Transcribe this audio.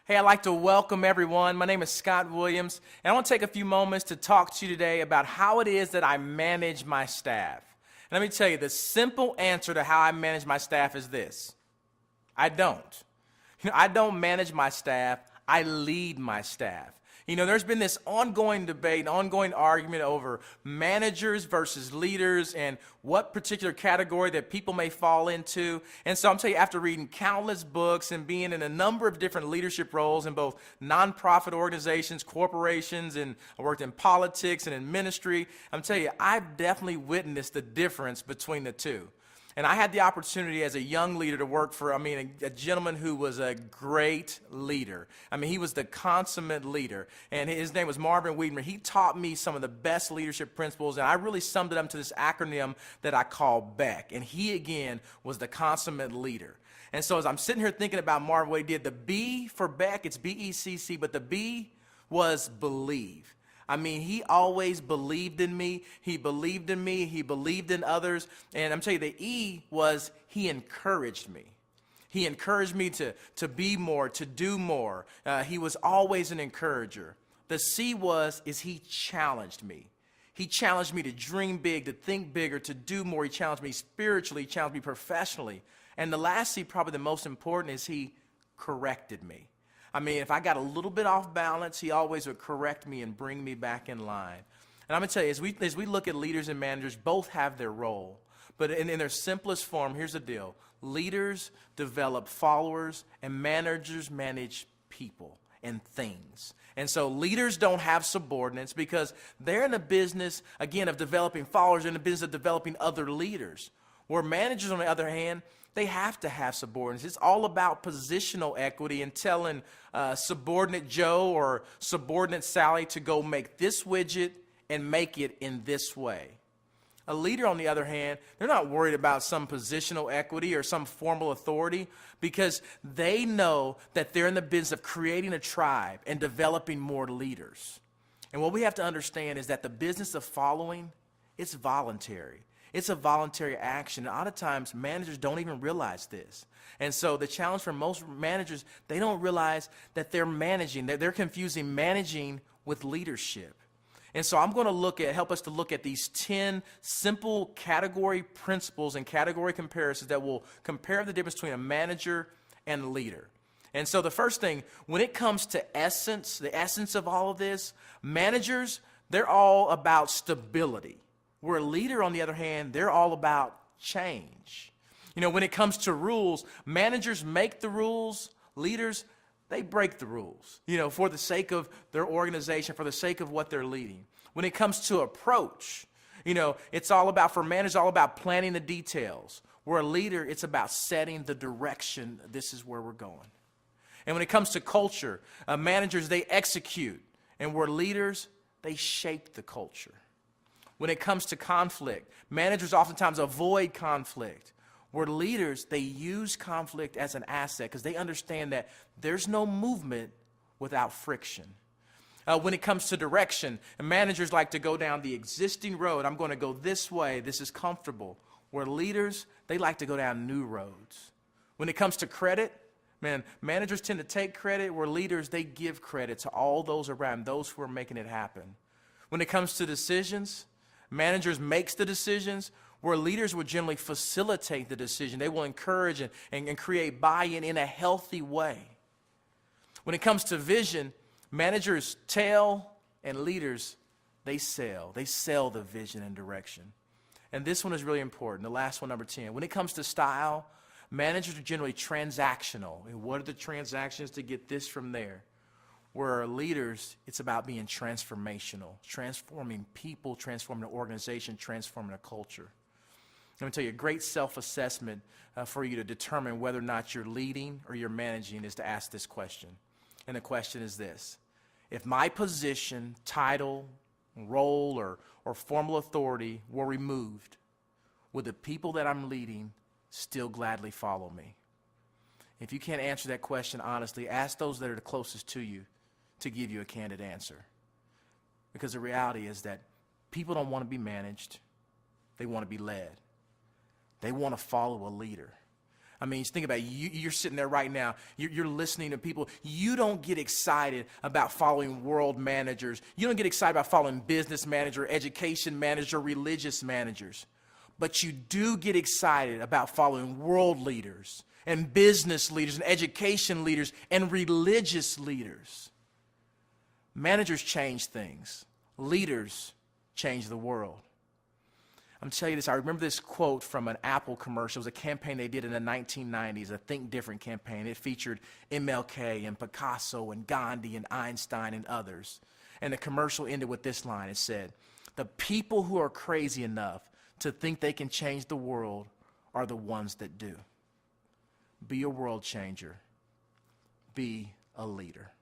Hey, I'd like to welcome everyone. My name is Scott Williams, and I want to take a few moments to talk to you today about how it is that I manage my staff. And let me tell you, the simple answer to how I manage my staff is this: I don't. I don't manage my staff, I lead my staff. There's been this ongoing debate, ongoing argument over managers versus leaders and what particular category that people may fall into. And so I'm telling you, after reading countless books and being in a number of different leadership roles in both nonprofit organizations, corporations, and I worked in politics and in ministry, I'm telling you, I've definitely witnessed the difference between the two. And I had the opportunity as a young leader to work for, a gentleman who was a great leader. He was the consummate leader. And his name was Marvin Weidner. He taught me some of the best leadership principles, and I really summed it up to this acronym that I call BECK. And he, again, was the consummate leader. And so as I'm sitting here thinking about Marvin, what he did, the B for BECK, it's B-E-C-C, but the B was believe. He always believed in me. He believed in me. He believed in others. And I'm telling you, the E was he encouraged me. He encouraged me to be more, to do more. He was always an encourager. The C is he challenged me. He challenged me to dream big, to think bigger, to do more. He challenged me spiritually. He challenged me professionally. And the last C, probably the most important, is he corrected me. If I got a little bit off balance, he always would correct me and bring me back in line. And I'm going to tell you, as we look at leaders and managers, both have their role. But in their simplest form, here's the deal. Leaders develop followers, and managers manage people and things. And so leaders don't have subordinates because they're in the business, again, of developing followers, in the business of developing other leaders. Where managers, on the other hand, they have to have subordinates. It's all about positional equity and telling subordinate Joe or subordinate Sally to go make this widget and make it in this way. A leader, on the other hand, they're not worried about some positional equity or some formal authority because they know that they're in the business of creating a tribe and developing more leaders. And what we have to understand is that the business of following, it's voluntary. It's a voluntary action. And a lot of times, managers don't even realize this. And so the challenge for most managers, they don't realize that they're managing. They're confusing managing with leadership. And so I'm going to help us to look at these 10 simple category principles and category comparisons that will compare the difference between a manager and a leader. And so the first thing, when it comes to essence, the essence of all of this, managers, they're all about stability. Where a leader, on the other hand, they're all about change. When it comes to rules, managers make the rules, leaders, they break the rules, for the sake of their organization, for the sake of what they're leading. When it comes to approach, it's all about, for managers, all about planning the details. Where a leader, it's about setting the direction, this is where we're going. And when it comes to culture, managers, they execute. And where leaders, they shape the culture. When it comes to conflict, managers oftentimes avoid conflict. Where leaders, they use conflict as an asset because they understand that there's no movement without friction. When it comes to direction, managers like to go down the existing road. I'm going to go this way. This is comfortable. Where leaders, they like to go down new roads. When it comes to credit, managers tend to take credit. Where leaders, they give credit to all those around, those who are making it happen. When it comes to decisions, managers makes the decisions, where leaders will generally facilitate the decision. They will encourage and create buy-in in a healthy way. When it comes to vision, managers tell and leaders, they sell. They sell the vision and direction. And this one is really important, the last one, number 10. When it comes to style, managers are generally transactional. And what are the transactions to get this from there? Where leaders, it's about being transformational, transforming people, transforming an organization, transforming a culture. Let me tell you, a great self-assessment for you to determine whether or not you're leading or you're managing is to ask this question. And the question is this: if my position, title, role, or formal authority were removed, would the people that I'm leading still gladly follow me? If you can't answer that question honestly, ask those that are the closest to you to give you a candid answer. Because the reality is that people don't want to be managed. They want to be led. They want to follow a leader. I mean, just think about it. You're sitting there right now. You're listening to people. You don't get excited about following world managers. You don't get excited about following business manager, education manager, religious managers. But you do get excited about following world leaders and business leaders and education leaders and religious leaders. Managers change things. Leaders change the world. I'm telling you this, I remember this quote from an Apple commercial. It was a campaign they did in the 1990s, a Think Different campaign. It featured MLK and Picasso and Gandhi and Einstein and others. And the commercial ended with this line. It said, "The people who are crazy enough to think they can change the world are the ones that do." Be a world changer. Be a leader.